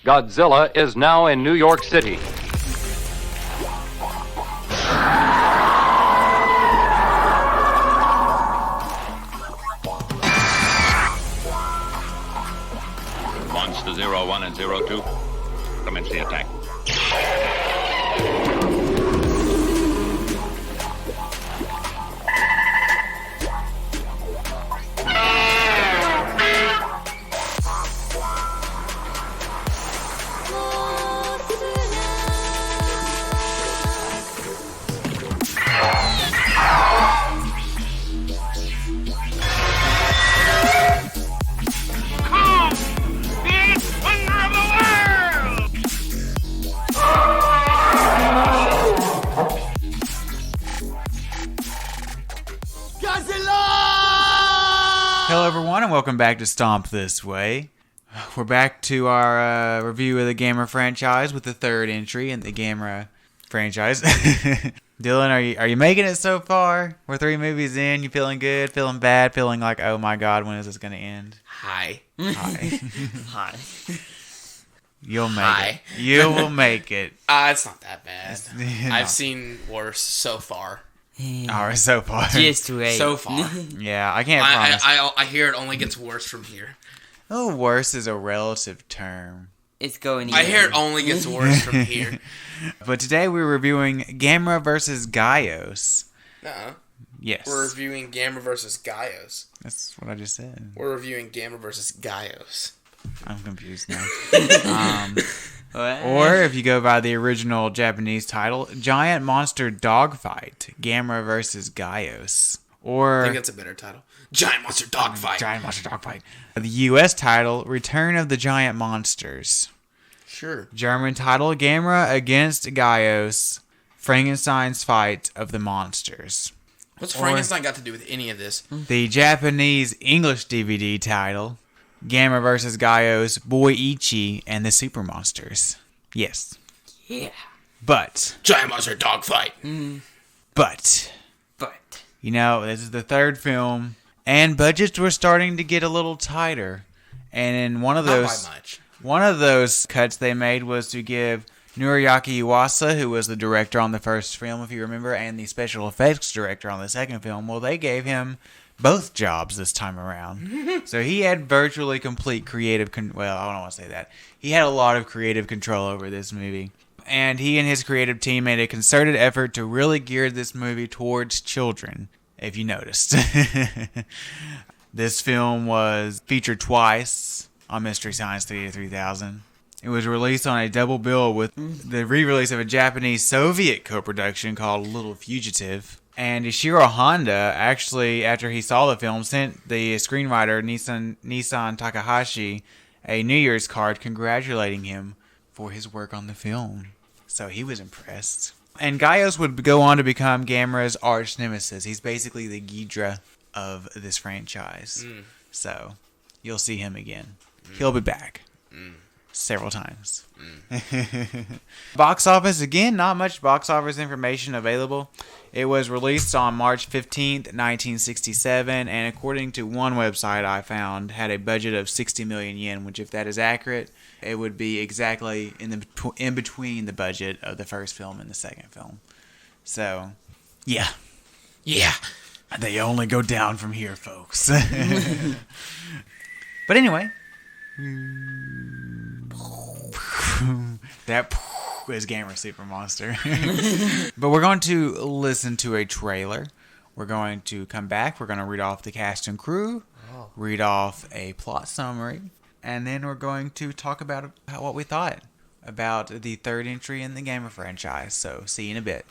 Godzilla is now in New York City. Monster 01 and 02, commence the attack. Hello everyone and welcome back to Stomp This Way. We're back to our review of the Gamera franchise with the third entry in the Gamera franchise. Dylan, are you making it so far? We're 3 movies in. You feeling good? Feeling bad? Feeling like, oh my god, when is this going to end? Hi. Hi. You'll make it. You will make it. It's not that bad. No. I've seen worse so far. Alright, so far. Just wait. So far. Yeah, I can't promise. I hear it only gets worse from here. Oh, worse is a relative term. It's going. I hear it only gets worse from here. But today we're reviewing Gamera vs. Gyaos. No. Yes. We're reviewing Gamera vs. Gyaos. That's what I just said. We're reviewing Gamera vs. Gyaos. I'm confused now. Or if you go by the original Japanese title, Giant Monster Dogfight, Gamera vs. Gyaos. Or I think that's a better title. Giant Monster Dogfight. Giant Monster Dogfight. The US title, Return of the Giant Monsters. Sure. German title, Gamera against Gyaos, Frankenstein's Fight of the Monsters. What's Frankenstein got to do with any of this? The Japanese English DVD title, Gamera vs. Gyaos, Boichi, and the Super Monsters. Yes. Yeah. But. Giant Monster Dogfight. But. You know, this is the third film, and budgets were starting to get a little tighter. And in one of those. Not by much. One of those cuts they made was to give Noriaki Iwasa, who was the director on the first film, if you remember, and the special effects director on the second film, well, they gave him both jobs this time around. So he had virtually complete creative... well, I don't want to say that. He had a lot of creative control over this movie. And he and his creative team made a concerted effort to really gear this movie towards children, if you noticed. This film was featured twice on Mystery Science Theater 3000. It was released on a double bill with the re-release of a Japanese-Soviet co-production called Little Fugitive. And Ishiro Honda, actually, after he saw the film, sent the screenwriter Nissan Takahashi a New Year's card congratulating him for his work on the film. So he was impressed. And Gyaos would go on to become Gamera's arch nemesis. He's basically the Ghidorah of this franchise. So you'll see him again. He'll be back. Several times. Box office, again, not much box office information available. It was released on March 15th, 1967, and according to one website I found, had a budget of 60 million yen, which if that is accurate, it would be exactly in between the budget of the first film and the second film. So, yeah. Yeah. They only go down from here, folks. But anyway... that is Gamera Super Monster. But we're going to listen to a trailer. We're going to come back. We're going to read off the cast and crew, read off a plot summary, and then we're going to talk about what we thought about the third entry in the Gamera franchise. So, see you in a bit.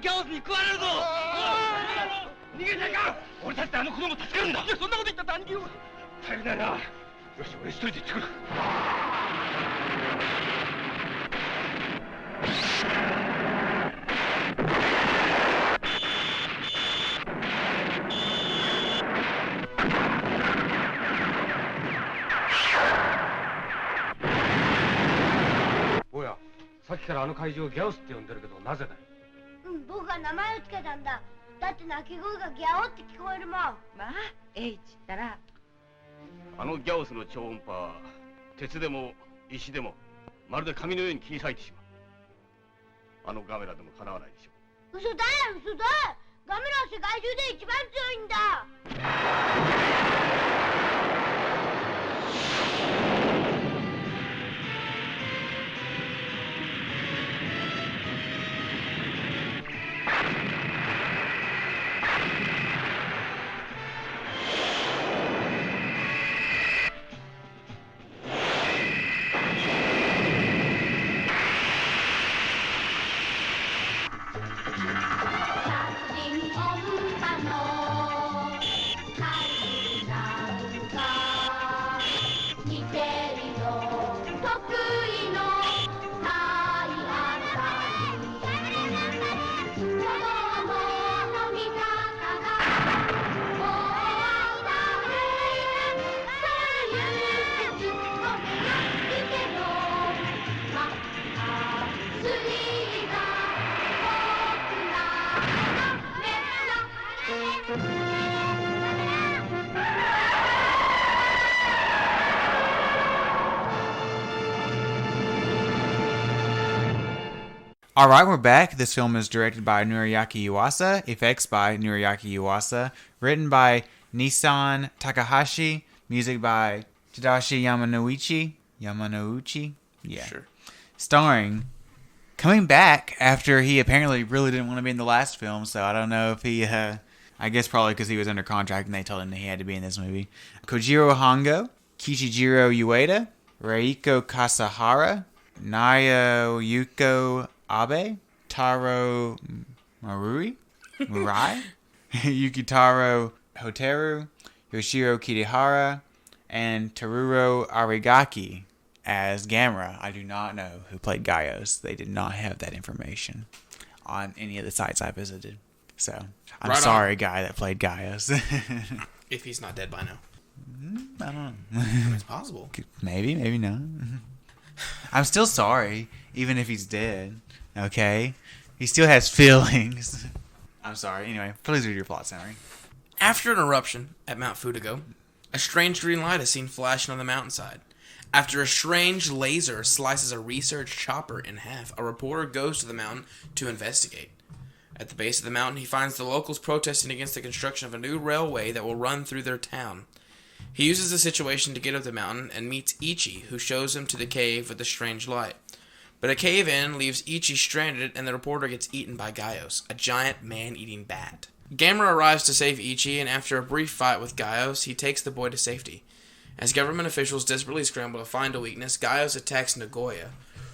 ギャオスに食われるぞ。逃げないか。俺たちであの子供を助けるんだ。いや、そんなこと言ったって兄貴を頼りないな。よし、俺一人で行ってくる。きからあの怪獣をギャオスって呼んでるけどなぜだい？僕が名前をつけたんだ。だって鳴き声がギャオって聞こえるもん。まあ、Hったら。あのギャオスの超音波は鉄でも石でもまるで紙のように切り裂いてしまう。あのガメラでもかなわないでしょう。嘘だよ嘘だ。ガメラは世界中で一番強いんだ。All right, we're back. This film is directed by Noriaki Yuasa, effects by Noriaki Yuasa, written by Nissan Takahashi, music by Tadashi Yamanouchi? Yeah. Sure. Starring, coming back after he apparently really didn't want to be in the last film, so I don't know if he, I guess probably because he was under contract and they told him that he had to be in this movie. Kojiro Hongo, Kichijiro Ueda, Reiko Kasahara, Naoyuko Abe, Taro Murai, Yukitaro Hoteru, Yoshiro Kirihara, and Teruro Arigaki as Gamera. I do not know who played Gyaos. They did not have that information on any of the sites I visited. So, I'm sorry, guy that played Gyaos. If he's not dead by now. I don't know. It's possible. Maybe, maybe not. I'm still sorry, even if he's dead. Okay? He still has feelings. I'm sorry. Anyway, please read your plot summary. After an eruption at Mount Fudigo, a strange green light is seen flashing on the mountainside. After a strange laser slices a research chopper in half, a reporter goes to the mountain to investigate. At the base of the mountain, he finds the locals protesting against the construction of a new railway that will run through their town. He uses the situation to get up the mountain and meets Ichi, who shows him to the cave with the strange light. But a cave-in leaves Ichi stranded, and the reporter gets eaten by Gyaos, a giant man-eating bat. Gamera arrives to save Ichi, and after a brief fight with Gyaos, he takes the boy to safety. As government officials desperately scramble to find a weakness, Gyaos attacks Nagoya.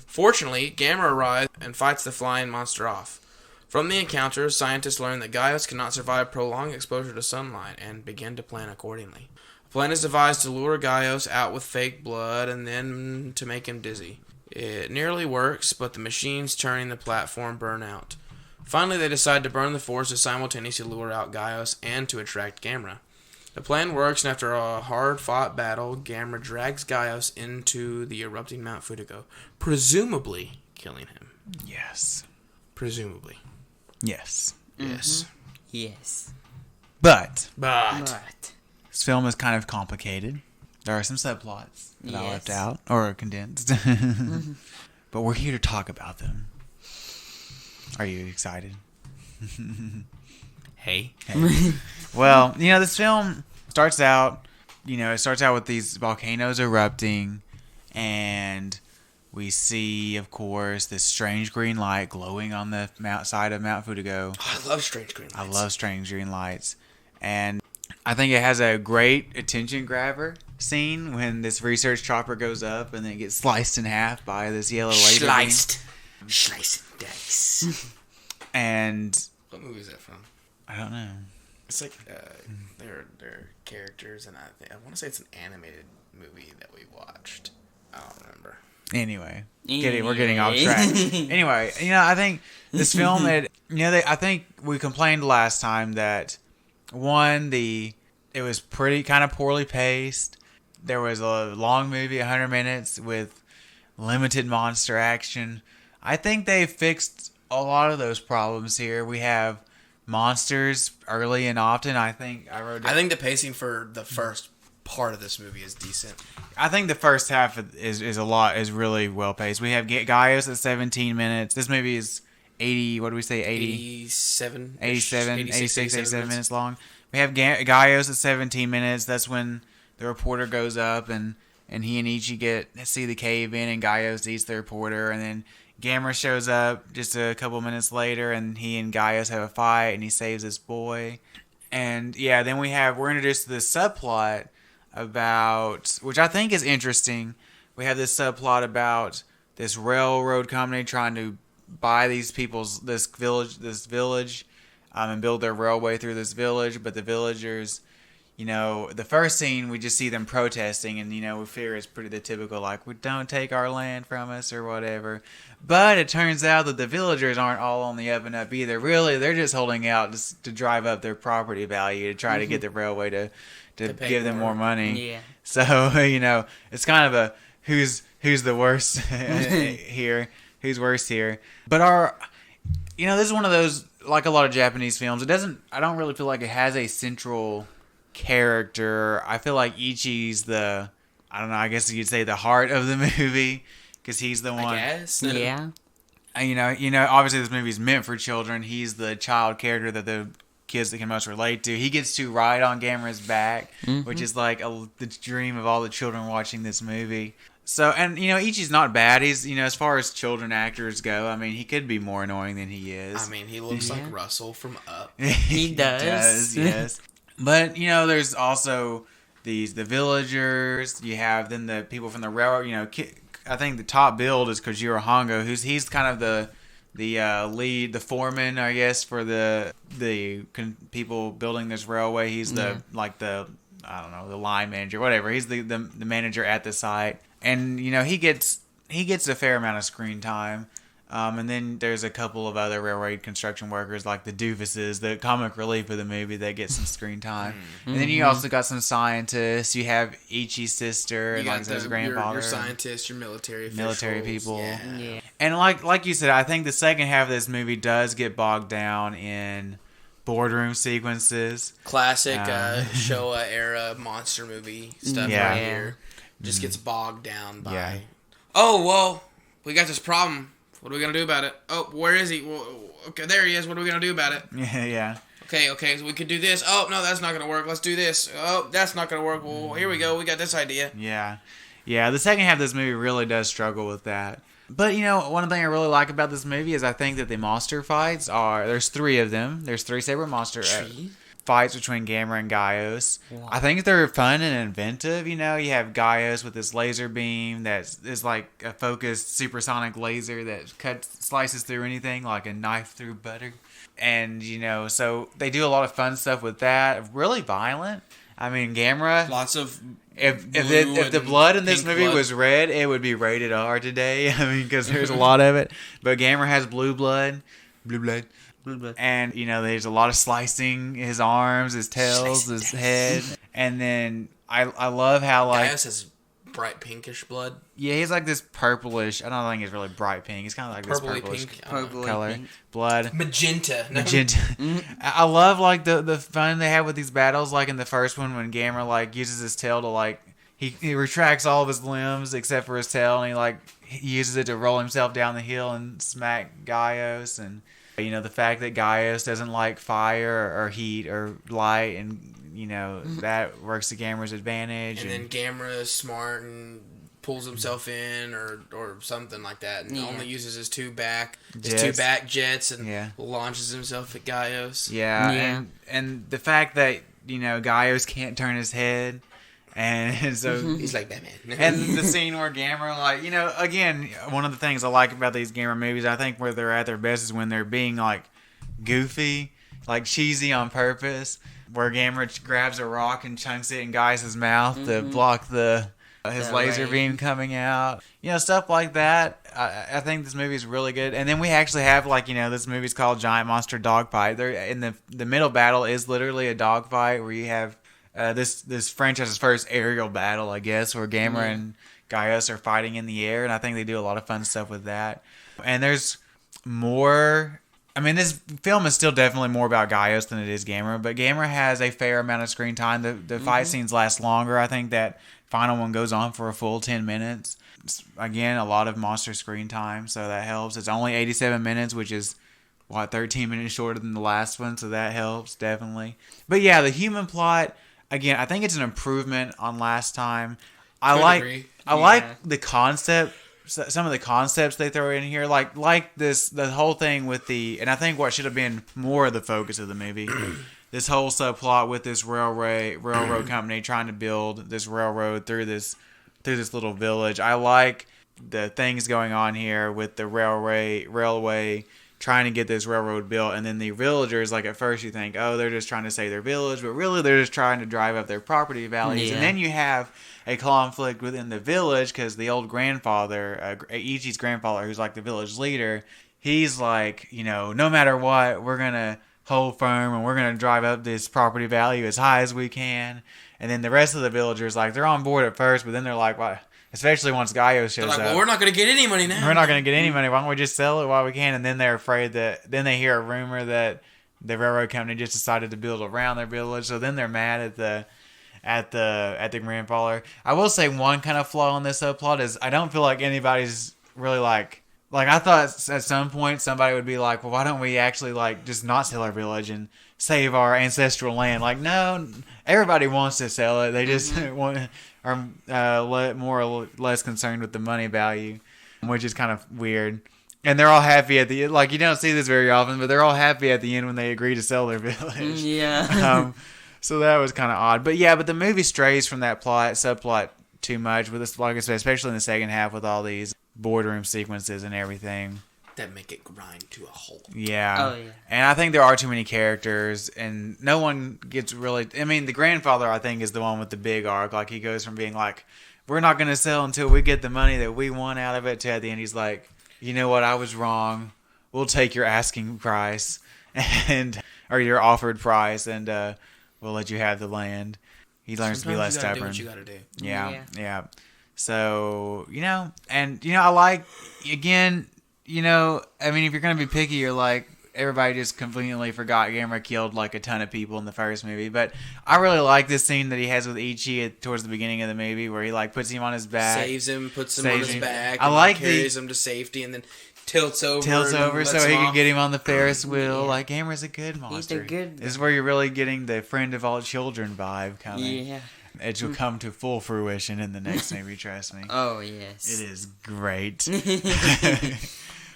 Fortunately, Gamera arrives and fights the flying monster off. From the encounter, scientists learn that Gyaos cannot survive prolonged exposure to sunlight, and begin to plan accordingly. A plan is devised to lure Gyaos out with fake blood, and then to make him dizzy. It nearly works, but the machines turning the platform burn out. Finally, they decide to burn the force to simultaneously lure out Gyaos and to attract Gamera. The plan works, and after a hard-fought battle, Gamera drags Gyaos into the erupting Mount Fudigo, presumably killing him. Yes. Presumably. Yes. Yes. Yes. But this film is kind of complicated. There are some subplots that I left out or condensed. But we're here to talk about them. Are you excited? Hey. Well, this film starts out, with these volcanoes erupting, and we see, of course, this strange green light glowing on the side of Mount Fudigo. Oh, I love strange green lights. I love strange green lights. And I think it has a great attention grabber scene when this research chopper goes up and then it gets sliced in half by this yellow laser beam. Slice and dice. And What movie is that from? I don't know. It's like they're characters, and I want to say it's an animated movie that we watched. I don't remember. Anyway, we're getting off track. Anyway, I think this film I think we complained last time that it was pretty kind of poorly paced. There was a long movie, 100 minutes, with limited monster action. I think they fixed a lot of those problems here. We have monsters early and often. I think the pacing for the first part of this movie is decent. I think the first half is really well paced. We have Gyaos at 17 minutes. This movie is 80, what do we say, 87 minutes long. We have Gyaos at 17 minutes. That's when the reporter goes up and he and Ichi see the cave in, and Gyaos eats the reporter, and then Gamera shows up just a couple minutes later, and he and Gyaos have a fight, and he saves this boy. And yeah, then we're introduced to this subplot about, which I think is interesting. We have this subplot about this railroad company trying to buy this village, and build their railway through this village, but the villagers, the first scene we just see them protesting, and we figure it's pretty the typical we don't take our land from us or whatever. But it turns out that the villagers aren't all on the up and up either. Really, they're just holding out just to drive up their property value to try to get the railway to give them more money. Yeah. So it's kind of a who's the worst here, who's worse here. But this is one of those, like a lot of Japanese films. I don't really feel like it has a central character. I feel like Ichi's I guess you'd say the heart of the movie, because he's the one. I guess. Yeah. Obviously this movie's meant for children. He's the child character that the kids that can most relate to. He gets to ride on Gamera's back, which is like the dream of all the children watching this movie. So, and Ichi's not bad. He's, as far as children actors go, he could be more annoying than he is. He looks like Russell from Up. He does, yes. But, there's also the villagers. You have then the people from the railroad. I think the top build is Kojiro Hongo, he's kind of the lead, the foreman, I guess, for the people building this railway. He's the line manager, whatever. He's the manager at the site, and he gets a fair amount of screen time. And then there's a couple of other railway construction workers, like the doofuses, the comic relief of the movie, that get some screen time. And then you also got some scientists. You have Ichi's sister and his grandfather. Your scientists, your military people. Yeah. And like you said, I think the second half of this movie does get bogged down in boardroom sequences. Classic Showa era monster movie stuff right here. Just gets bogged down by, oh, well, we got this problem. What are we going to do about it? Oh, where is he? Well, okay, there he is. What are we going to do about it? Yeah. Okay, so we could do this. Oh, no, that's not going to work. Let's do this. Oh, that's not going to work. Well, here we go. We got this idea. Yeah, the second half of this movie really does struggle with that. But, one thing I really like about this movie is I think that the monster fights there's 3 of them. There's 3 separate monster fights between Gamera and Gyaos. Wow. I think they're fun and inventive. You have Gyaos with this laser beam that is like a focused supersonic laser that slices through anything like a knife through butter. And, so they do a lot of fun stuff with that. Really violent. Gamera... Lots of... If the blood in this movie was red, it would be rated R today. Because there's a lot of it. But Gamera has blue blood. And, there's a lot of slicing his arms, his tails, his head. And then I love how, Gyaos has bright pinkish blood. Yeah, he's like this purplish. I don't think it's really bright pink. He's kind of like this purplish color. Pink. Blood. Magenta. I love, the fun they have with these battles. Like, in the first one when Gamera, uses his tail to, he retracts all of his limbs except for his tail. And he uses it to roll himself down the hill and smack Gyaos. And... the fact that Gyaos doesn't like fire or heat or light, and, that works to Gamera's advantage. And then Gamera is smart and pulls himself in or something like that, and only uses his two back jets and launches himself at Gyaos. Yeah. And the fact that, Gyaos can't turn his head. And so he's like Batman. And the scene where Gamera, again, one of the things I like about these Gamera movies, I think where they're at their best is when they're being goofy, cheesy on purpose. Where Gamera grabs a rock and chunks it in Gaius' mouth to block his laser beam coming out. Stuff like that. I think this movie is really good. And then we actually have this movie's called Giant Monster Dogfight. In the middle battle is literally a dogfight where you have. This franchise's first aerial battle, I guess, where Gamera and Gyaos are fighting in the air, and I think they do a lot of fun stuff with that. And there's more. I mean, this film is still definitely more about Gyaos than it is Gamera, but Gamera has a fair amount of screen time. The fight scenes last longer. I think that final one goes on for a full 10 minutes. Again, a lot of monster screen time, so that helps. It's only 87 minutes, which is, 13 minutes shorter than the last one, so that helps, definitely. But yeah, the human plot, again, I think it's an improvement on last time. I like the concept. Some of the concepts they throw in here, like the whole thing with and I think what should have been more of the focus of the movie, this whole subplot with this railroad company trying to build this railroad through this little village. I like the things going on here with the railway trying to get this railroad built, and then the villagers, like at first you think, oh, they're just trying to save their village, but really they're just trying to drive up their property values, and then you have a conflict within the village because the old grandfather, Ichi's grandfather, who's like the village leader, he's like, no matter what, we're gonna hold firm and we're gonna drive up this property value as high as we can. And then the rest of the villagers, like, they're on board at first, but then they're like, "Why?" Especially once Gyaos shows up. Well, we're not gonna get any money now. We're not gonna get any money. Why don't we just sell it while we can? And then they're afraid then they hear a rumor that the railroad company just decided to build around their village. So then they're mad at the grandfather. I will say one kind of flaw in this subplot is I don't feel like anybody's really like I thought at some point somebody would be like, well, why don't we actually just not sell our village and save our ancestral land? Like, no, everybody wants to sell it. They just are more or less concerned with the money value, which is kind of weird. And they're all happy at the end. Like, you don't see this very often, but they're all happy at the end when they agree to sell their village. Yeah. So that was kind of odd. But yeah, but the movie strays from that subplot too much with this, like I said, especially in the second half with all these boardroom sequences and everything. That make it grind to a halt. Yeah. Oh, yeah. And I think there are too many characters, and no one gets really... I mean, the grandfather, I think, is the one with the big arc. Like, he goes from being like, we're not going to sell until we get the money that we want out of it, to at the end he's like, you know what, I was wrong. We'll take your asking price, or your offered price, and we'll let you have the land. He learns to be less stubborn. Do what you gotta do. Yeah. So, I like, again... I mean, if you're going to be picky, you're like, everybody just conveniently forgot Gamera killed like a ton of people in the first movie. But I really like this scene that he has with Ichi towards the beginning of the movie where he puts him on his back. Saves him, puts him on his back. I like carries him to safety and then tilts over so he can get him on the Ferris wheel. Yeah. Like, Gamera's a good monster. He's a good guy. This is where you're really getting the friend of all children vibe coming. Yeah. It will come to full fruition in the next movie, trust me. Oh, yes. It is great.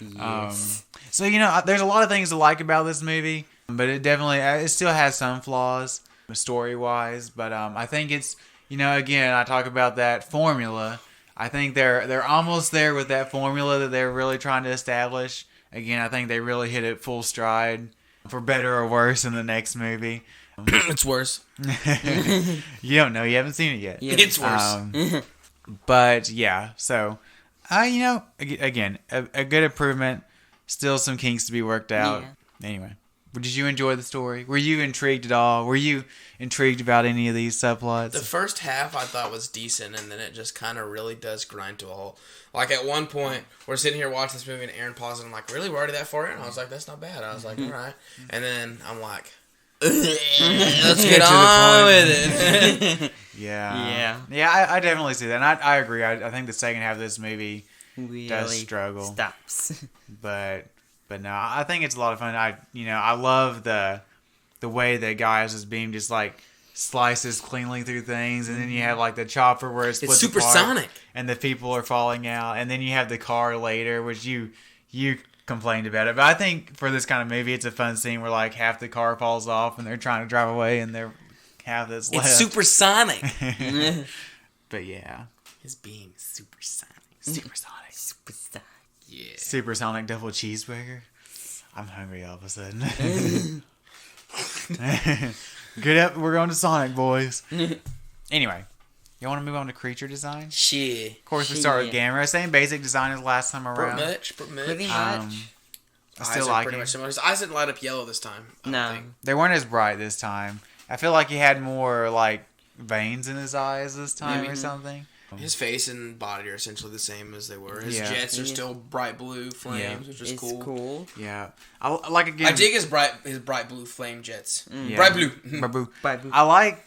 Yes. So, there's a lot of things to like about this movie, but it still has some flaws story-wise, but I think it's, again, I talk about that formula. I think they're almost there with that formula that they're really trying to establish. Again, I think they really hit it full stride, for better or worse, in the next movie. It's worse. You don't know. You haven't seen it yet. Yeah. It's worse. But, yeah, so... again, a good improvement. Still some kinks to be worked out. Yeah. Anyway, did you enjoy the story? Were you intrigued at all? Were you intrigued about any of these subplots? The first half I thought was decent, and then it just kind of really does grind to a halt. Like, at one point, we're sitting here watching this movie, and Aaron paused, and I'm like, really? We're already that far in? I was like, that's not bad. I was like, all right. And then I'm like... Let's get on with it. Yeah, I definitely see that. And I agree. I think the second half of this movie does struggle. Stops. But no, I think it's a lot of fun. I love the way that Gyaos' beam just slices cleanly through things, and then you have the chopper where it splits it's apart, supersonic, and the people are falling out, and then you have the car later, which you complained about it, but I think for this kind of movie, it's a fun scene where half the car falls off and they're trying to drive away, and they're half that's left. It's supersonic. But yeah, His beam is supersonic. supersonic, Yeah. supersonic double cheeseburger. I'm hungry all of a sudden. Good up, we're going to Sonic, boys. Anyway, you want to move on to creature design? Shit. Of course, we start with Gamera. Same basic design as last time around. Pretty much. I still like it. Much similar. His eyes didn't light up yellow this time. I don't think. They weren't as bright this time. I feel like he had more veins in his eyes this time or something. His face and body are essentially the same as they were. His Yeah. jets are still bright blue flames, which is It's cool. cool. Yeah. I like again. I dig his bright blue flame jets. Yeah. Bright blue. Babu. I like.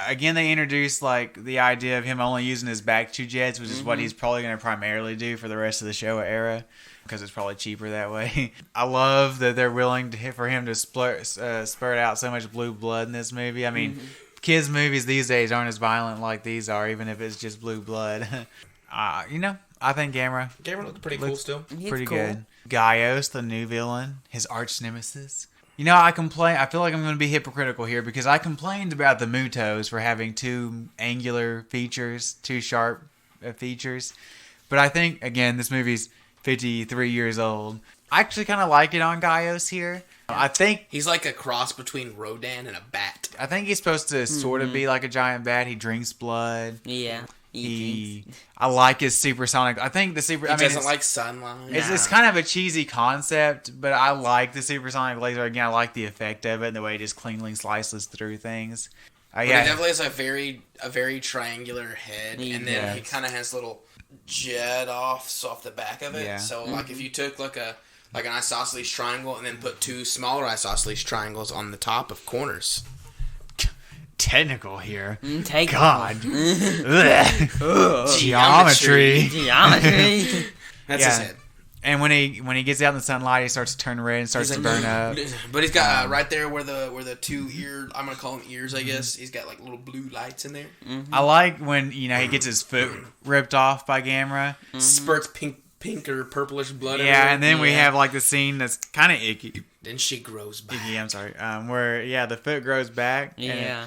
Again, they introduced like the idea of him only using his back two jets, which is what he's probably going to primarily do for the rest of the Showa era, because it's probably cheaper that way. I love that they're willing for him to spurt out so much blue blood in this movie. I mean, kids' movies these days aren't as violent like these are, even if it's just blue blood. I think Gamera Gamera looked pretty cool still. He's pretty cool. good. Gyaos, the new villain, his arch nemesis. I feel like I'm going to be hypocritical here because I complained about the Mutos for having two angular features, two sharp features. But I think, again, this movie's 53 years old. I actually kind of like it on Gyaos here. I think He's like a cross between Rodan and a bat. I think he's supposed to sort of be like a giant bat. He drinks blood. Yeah. I like his supersonic. I think the super. He I mean, doesn't like sunlight. It's kind of a cheesy concept, but I like the supersonic laser. Again, I like the effect of it and the way it just cleanly slices through things. But Yeah, he definitely has a very triangular head, and then he does. kind of has little jet off the back of it. Yeah. So like if you took like an isosceles triangle and then put two smaller isosceles triangles on the top of corners. technical here. Take God, geometry. Geometry. That's his head. And when he gets out in the sunlight, he starts to turn red and starts to burn up. But he's got right there where the two ear, I'm gonna call them ears, I guess. He's got like little blue lights in there. I like when he gets his foot ripped off by Gamera. Spurts pink or purplish blood. Yeah, everywhere. and then we have like the scene that's kind of icky. Then she grows back. Icky, I'm sorry. Where the foot grows back. Yeah.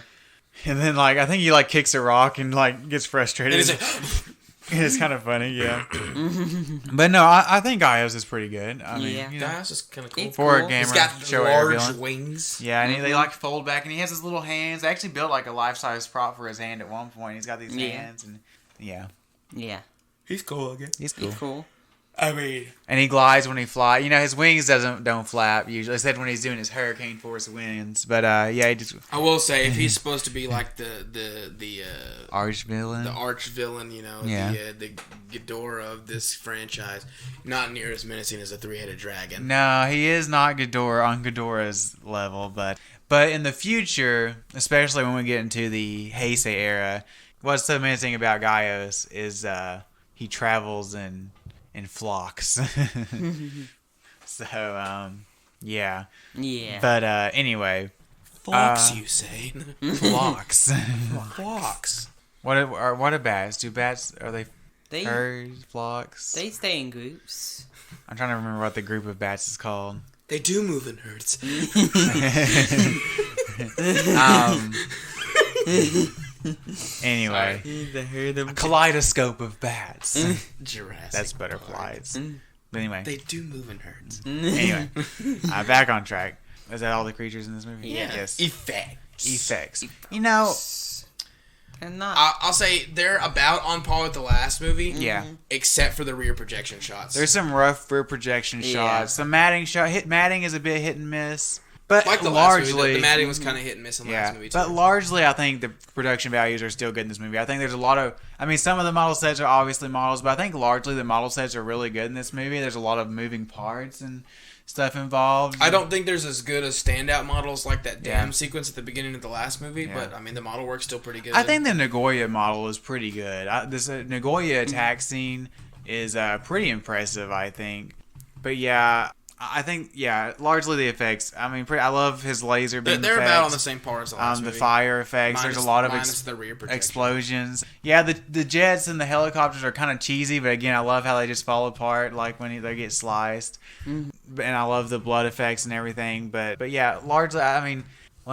And then I think he kicks a rock and gets frustrated. And he's like, It's kind of funny, yeah. But no, I think Gyaos is pretty good. I mean, Yeah. Gyaos is kind of cool. for a cool. gamer, He's got show air large villain. wings. Yeah, and they fold back, and he has his little hands. They actually built a life-size prop for his hand at one point. He's got these hands, and Yeah. He's cool, I guess. he's cool. He's cool. I mean, And he glides when he flies. His wings don't flap usually. Except when he's doing his hurricane force winds. But he just I will say if he's supposed to be like the arch villain. the arch villain, the Ghidorah of this franchise, not near as menacing as a three-headed dragon. No, he is not Ghidorah on Ghidorah's level, but in the future, especially when we get into the Heisei era, what's so menacing about Gyaos is he travels in flocks. So yeah. Yeah. But anyway, Flocks, you say? flocks. Flocks. What are bats? Do bats are they They herds, flocks? they stay in groups. I'm trying to remember what the group of bats is called. They do move in herds. Anyway, The herd a kaleidoscope of bats. Jurassic That's Park. butterflies. But anyway, They do move in herds. anyway, back on track. Is that all the creatures in this movie? Yeah. Yes. Effects. Effects. And not. I'll say they're about on par with the last movie. Yeah. Except for the rear projection shots. There's some rough rear projection Yeah. shots. Some matting matting is a bit hit and miss. But like the last movie, largely, the matting was kind of hit and miss in the last movie too. but largely, I think the production values are still good in this movie. I think there's a lot of, some of the model sets are obviously models, but I think largely the model sets are really good in this movie. There's a lot of moving parts and stuff involved. I don't think there's as good as standout models like that dam Yeah. sequence at the beginning of the last movie, but the model work's still pretty good. I think the Nagoya model is pretty good. This Nagoya attack scene is pretty impressive, I think. But yeah, I think largely the effects. I love his laser beam. they're effects. about on the same par as the last The movie. fire effects. There's a lot of minus the rear projection. explosions. Yeah, the jets and the helicopters are kind of cheesy, but again, I love how they just fall apart, like when they get sliced. And I love the blood effects and everything. But yeah, largely, let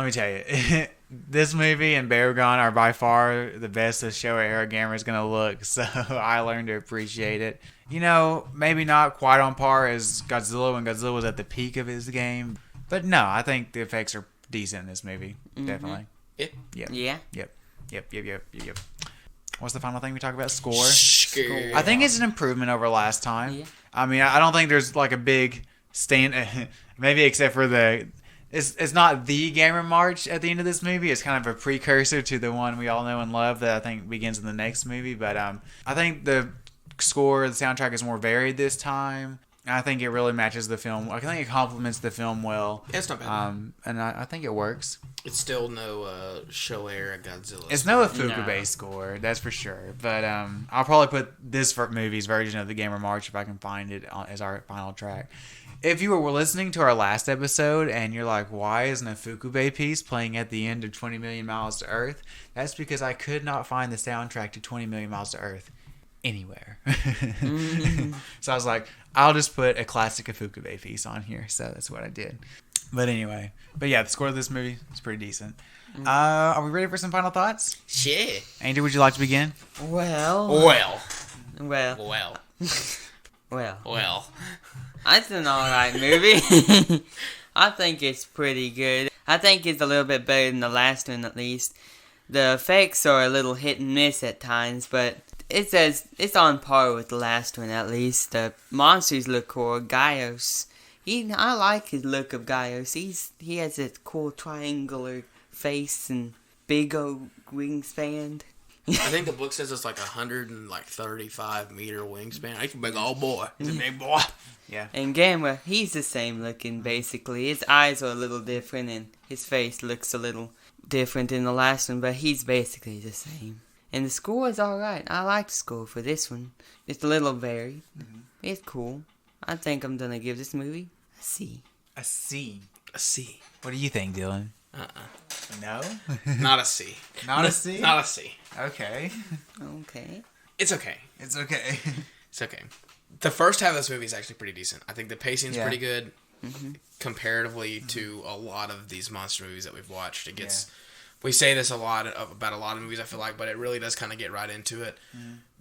me tell you, this movie and Barugon are by far the best the Showa era Gamera is going to look. So I learned to appreciate it. Maybe not quite on par as Godzilla when Godzilla was at the peak of his game. But no, I think the effects are decent in this movie. Definitely. Yeah. Yeah. Yep. What's the final thing we talk about? Score. Score. I think it's an improvement over last time. Yeah. I don't think there's a big stand, maybe except for it's not the Gamer March at the end of this movie. It's kind of a precursor to the one we all know and love that I think begins in the next movie. But I think the score, the soundtrack is more varied this time. I think it really matches the film. I think it complements the film well. Yeah, it's not bad. And I think it works. It's still no Showa Godzilla. It's no Ifukube score, that's for sure. But I'll probably put this movie's version of the Gamer March if I can find it as our final track. If you were listening to our last episode and you're like, why isn't a Ifukube piece playing at the end of 20 Million Miles to Earth? That's because I could not find the soundtrack to 20 Million Miles to Earth anywhere. So I was like, I'll just put a classic Ifukube piece on here. So that's what I did. But anyway. But yeah, the score of this movie is pretty decent. Are we ready for some final thoughts? Sure. Angel, would you like to begin? Well. It's an alright movie. I think it's pretty good. I think it's a little bit better than the last one, at least. The effects are a little hit and miss at times, but it's on par with the last one, at least. The monsters look cool. Gyaos. I like his look of Gyaos. He has a cool triangular face and big old wingspan. I think the book says it's like 135 meter wingspan. He's a big old boy. He's a big boy. Yeah. And Gamera, he's the same looking, basically. His eyes are a little different, and his face looks a little different in the last one, but he's basically the same. And the score is alright. I like the score for this one. It's a little varied. Mm-hmm. It's cool. I think I'm gonna give this movie a C. A C. A C. What do you think, Dylan? No? Not a C. Not a C? Not a C. Okay. Okay. It's okay. It's okay. It's okay. The first half of this movie is actually pretty decent. I think the pacing's pretty good comparatively to a lot of these monster movies that we've watched. It gets... We say this a lot about a lot of movies, I feel like, but it really does kind of get right into it.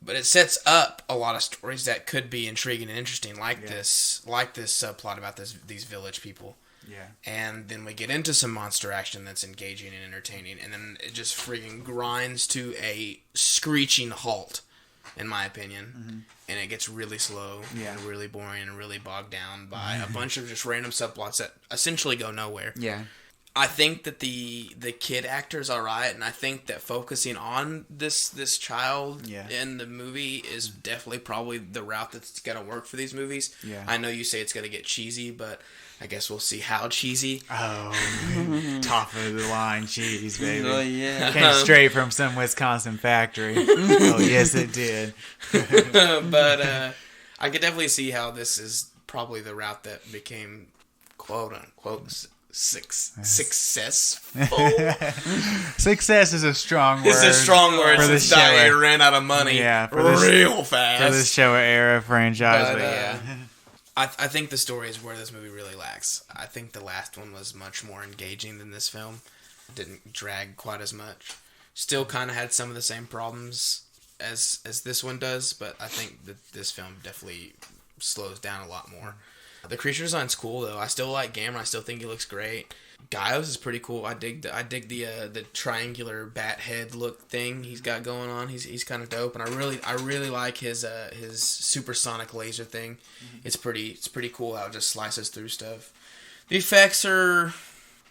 But it sets up a lot of stories that could be intriguing and interesting, like this subplot about these village people. Yeah. And then we get into some monster action that's engaging and entertaining, and then it just freaking grinds to a screeching halt, in my opinion. And it gets really slow and really boring and really bogged down by a bunch of just random subplots that essentially go nowhere. Yeah. I think that the kid actor's alright, and I think that focusing on this child in the movie is definitely probably the route that's going to work for these movies. Yeah. I know you say it's going to get cheesy, but I guess we'll see how cheesy. Oh, top of the line cheese, baby. Oh, yeah. Came straight from some Wisconsin factory. Oh, yes, it did. But I could definitely see how this is probably the route that became quote-unquote successful. Success is a strong word. It's a strong word for since the it ran out of money real fast. For this Showa era franchise. But yeah. I think the story is where this movie really lacks. I think the last one was much more engaging than this film. Didn't drag quite as much. Still kind of had some of the same problems as this one does, but I think that this film definitely slows down a lot more. The creature design's cool though. I still like Gamera. I still think he looks great. Gyaos is pretty cool. I dig the triangular bat head look thing he's got going on. He's kind of dope, and I really like his supersonic laser thing. It's pretty cool how it just slices through stuff. The effects they're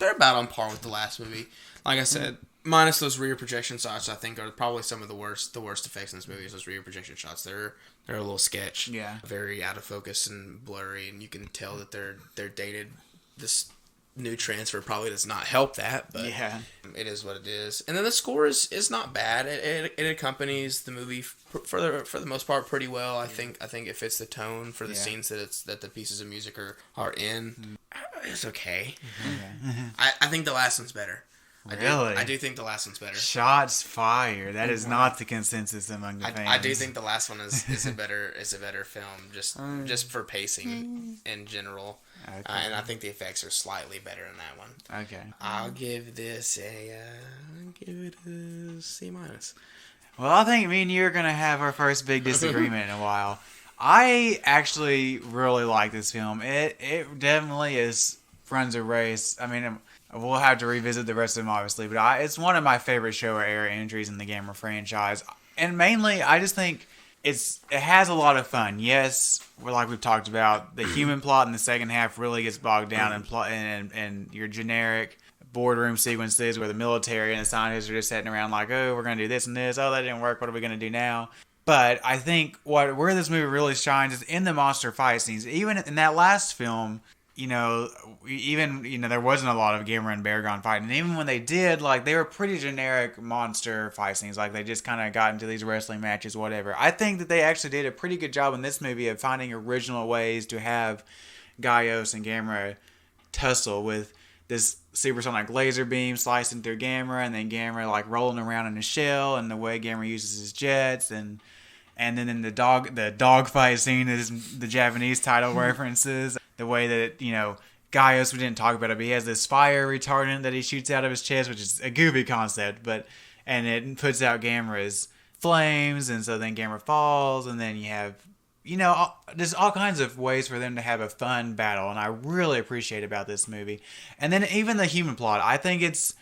about on par with the last movie. Like I said, minus those rear projection shots, I think are probably some of the worst effects in this movie is those rear projection shots. They're a little sketch. Yeah. Very out of focus and blurry, and you can tell that they're dated. This new transfer probably does not help that, but it is what it is. And then the score is not bad. It accompanies the movie for the most part pretty well. I think it fits the tone for the scenes that the pieces of music are in. It's okay. I think the last one's better. I do think the last one's better. Shots fired. That is not the consensus among the fans. I do think the last one is a better film just for pacing in general. Okay. And I think the effects are slightly better in that one. Okay. I'll give this a C-. Well, I think me and you are going to have our first big disagreement in a while. I actually really like this film. It definitely runs a race. I mean, we'll have to revisit the rest of them, obviously, but it's one of my favorite Showa era entries in the Gamera franchise. And mainly, I just think it has a lot of fun. Yes, like we've talked about, the human plot in the second half really gets bogged down in your generic boardroom sequences where the military and the scientists are just sitting around like, oh, we're going to do this and this. Oh, that didn't work. What are we going to do now? But I think where this movie really shines is in the monster fight scenes. Even in that last film, there wasn't a lot of Gamera and Baragon fighting. And even when they did, like, they were pretty generic monster fight scenes. Like, they just kind of got into these wrestling matches, whatever. I think that they actually did a pretty good job in this movie of finding original ways to have Gyaos and Gamera tussle with this supersonic laser beam slicing through Gamera, and then Gamera, like, rolling around in a shell, and the way Gamera uses his jets, and then in the dog fight scene is the Japanese title references. The way that, Gyaos, we didn't talk about it, but he has this fire retardant that he shoots out of his chest, which is a goofy concept, and it puts out Gamera's flames, and so then Gamera falls, and then you have, there's all kinds of ways for them to have a fun battle, and I really appreciate about this movie. And then even the human plot, I think it's,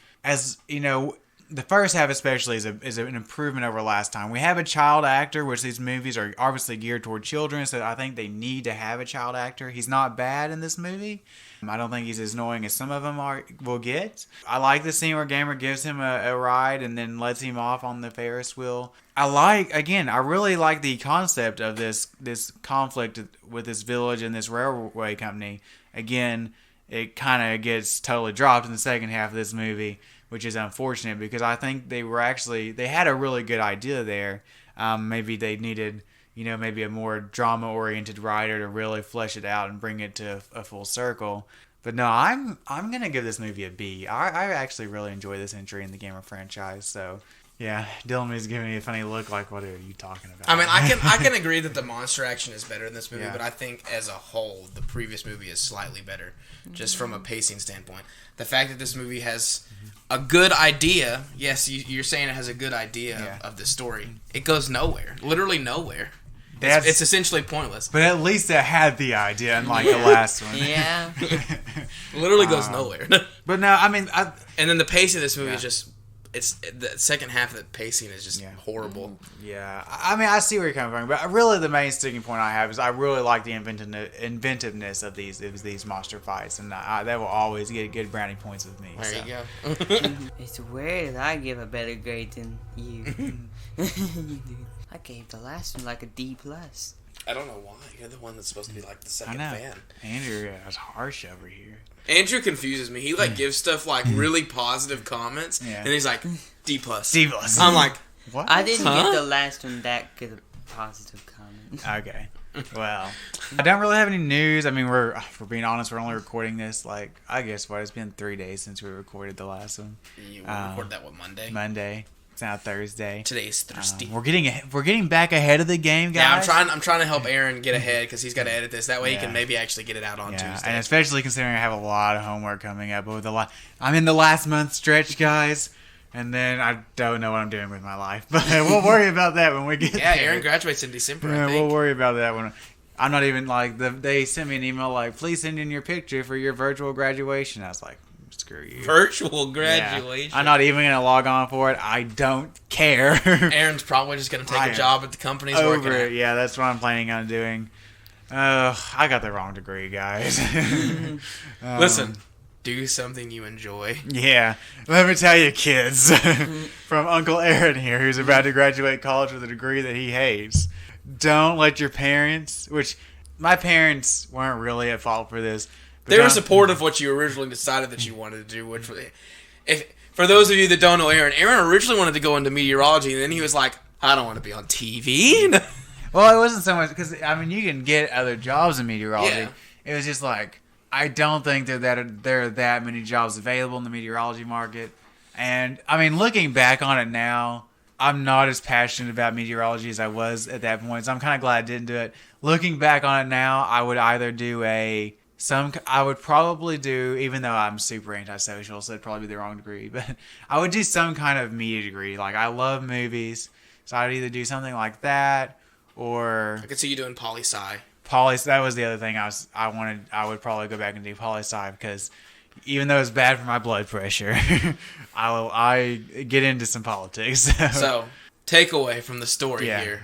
the first half especially is an improvement over last time. We have a child actor, which these movies are obviously geared toward children, so I think they need to have a child actor. He's not bad in this movie. I don't think he's as annoying as some of them will get. I like the scene where Gamera gives him a ride and then lets him off on the Ferris wheel. I really like the concept of this conflict with this village and this railway company. Again, it kind of gets totally dropped in the second half of this movie, which is unfortunate because I think they had a really good idea there. Maybe they needed, maybe a more drama-oriented writer to really flesh it out and bring it to a full circle. But no, I'm gonna give this movie a B. I actually really enjoy this entry in the Gamera franchise. So yeah, Dylan is giving me a funny look like, what are you talking about? I mean, I can agree that the monster action is better in this movie, Yeah. but I think as a whole, the previous movie is slightly better, just from a pacing standpoint. The fact that this movie has a good idea, yes, you're saying it has a good idea of the story. It goes nowhere, literally nowhere. It's essentially pointless. But at least it had the idea, unlike the last one. Yeah. Literally goes nowhere. But no, I mean, and then the pace of this movie is just. It's the second half of the pacing is just horrible. Yeah, I mean, I see where you're coming from, but really the main sticking point I have is I really like the inventiveness of these monster fights, and that will always get good brownie points with me. There you go. It's weird. I give a better grade than you. I gave the last one like a D+. I don't know why. You're the one that's supposed to be like the second fan. Andrew is harsh over here. Andrew confuses me. He gives stuff like really positive comments, and he's like D+. D+. I'm like, what? I didn't get the last one that good a positive comment. Okay. Well, I don't really have any news. I mean, for being honest, we're only recording this I guess it's been 3 days since we recorded the last one. You recorded that Monday? Monday. It's now Thursday. Today's Thursday. We're getting back ahead of the game, guys. Yeah, I'm trying to help Aaron get ahead because he's got to edit this. That way he can maybe actually get it out on Tuesday. And especially considering I have a lot of homework coming up. But I'm in the last month stretch, guys. And then I don't know what I'm doing with my life. But we'll worry about that when we get there. Yeah, Aaron graduates in December, I think. We'll worry about that when... I'm not even they sent me an email please send in your picture for your virtual graduation. I was like, screw you. Virtual graduation. Yeah. I'm not even going to log on for it. I don't care. Aaron's probably just going to take a job at the company he's working at. Yeah, that's what I'm planning on doing. I got the wrong degree, guys. Listen, do something you enjoy. Yeah. Let me tell you, kids, from Uncle Aaron here, who's about to graduate college with a degree that he hates. Don't let your parents, which my parents weren't really at fault for this. They were supportive of what you originally decided that you wanted to do. Which, for those of you that don't know Aaron originally wanted to go into meteorology, and then he was like, I don't want to be on TV. Well, it wasn't so much, because, I mean, you can get other jobs in meteorology. Yeah. It was just I don't think there are that many jobs available in the meteorology market. And, I mean, looking back on it now, I'm not as passionate about meteorology as I was at that point, so I'm kind of glad I didn't do it. Looking back on it now, I would either do I would probably do, even though I'm super antisocial, so it'd probably be the wrong degree, but I would do some kind of media degree. I love movies, so I'd either do something like that, or... I could see you doing poli-sci. That was the other thing I would probably go back and do poli-sci, because even though it's bad for my blood pressure, I get into some politics. So, takeaway from the story here.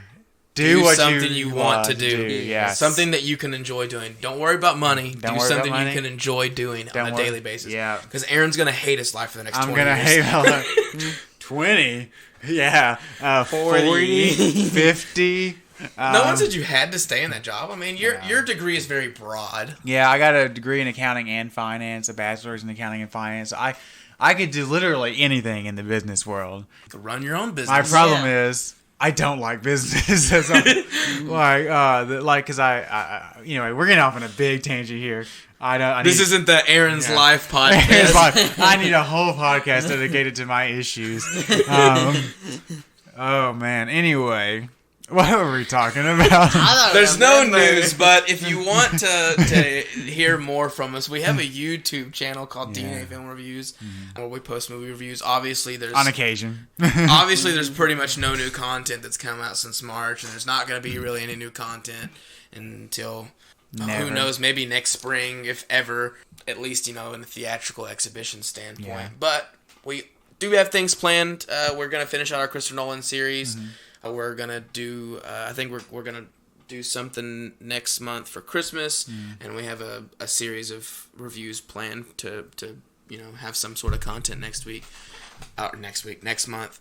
Do what something you want to do. Yes. Something that you can enjoy doing. Don't worry about money. Don't do worry something about money. you can enjoy doing on a daily basis. Yeah. Because Aaron's going to hate his life for the next 20 I'm going to years. hate 20. Yeah. 40, 50. No one said you had to stay in that job. I mean, your degree is very broad. Yeah, I got a degree in accounting and finance, a bachelor's in accounting and finance. I could do literally anything in the business world. To run your own business. My problem is I don't like business. Because anyway, we're getting off on a big tangent here. This isn't the Aaron's Life podcast. I need a whole podcast dedicated to my issues. Oh man. Anyway. What were we talking about? There's no news, but if you want to hear more from us, we have a YouTube channel called DNA Film Reviews, where we post movie reviews. Obviously, there's on occasion. Obviously, there's pretty much no new content that's come out since March, and there's not going to be really any new content until who knows, maybe next spring, if ever. At least in a theatrical exhibition standpoint. Yeah. But we do have things planned. We're going to finish out our Christopher Nolan series. We're gonna do. I think we're gonna do something next month for Christmas, and we have a series of reviews planned to have some sort of content next month.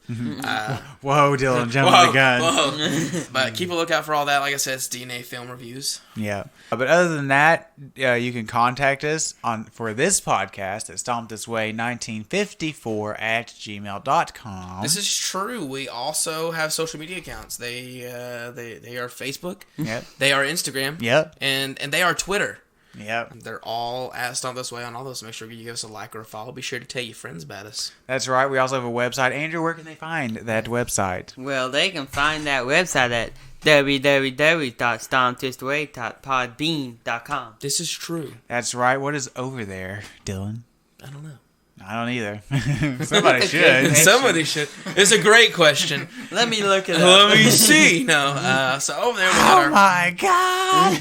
Whoa, Dylan, jumping the gun. Whoa. But keep a lookout for all that. Like I said, it's DNA Film Reviews. Yeah. But other than that, you can contact us for this podcast at stompthisway1954@gmail.com. This is true. We also have social media accounts. They are Facebook. Yep. They are Instagram. Yep. And they are Twitter. Yep. They're all at Stomp This Way on all those. Make sure you give us a like or a follow. Be sure to tell your friends about us. That's right. We also have a website. Andrew, where can they find that website? Well, they can find that website at www.stompthisway.podbean.com. This is true. That's right. What is over there, Dylan? I don't know. I don't either. Somebody should. Somebody should. It's a great question. Let me look it up. Let me see. No. So over there we got Oh my God.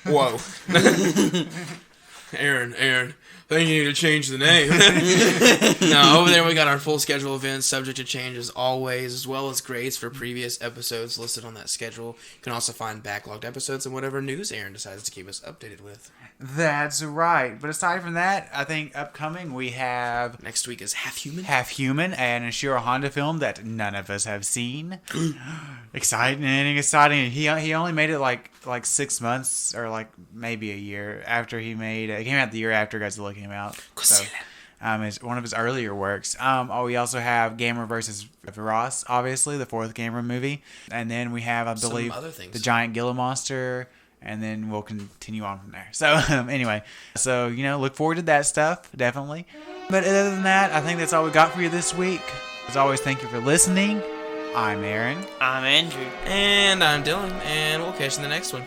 Whoa. Aaron. I think you need to change the name. No, over there we got our full schedule of events, subject to change as always, as well as grades for previous episodes listed on that schedule. You can also find backlogged episodes and whatever news Aaron decides to keep us updated with. That's right. But aside from that, I think upcoming we have... Next week is Half Human, an Ishiro Honda film that none of us have seen. Exciting. He only made it like 6 months or like maybe a year after he made it. It came out the year after Godzilla came out. Godzilla. So, it's one of his earlier works. We also have Gamera vs. Ross, obviously, the fourth Gamera movie. And then we have, I believe, the Giant Gila Monster. And then we'll continue on from there. So, anyway. So, look forward to that stuff, definitely. But other than that, I think that's all we got for you this week. As always, thank you for listening. I'm Aaron. I'm Andrew. And I'm Dylan. And we'll catch you in the next one.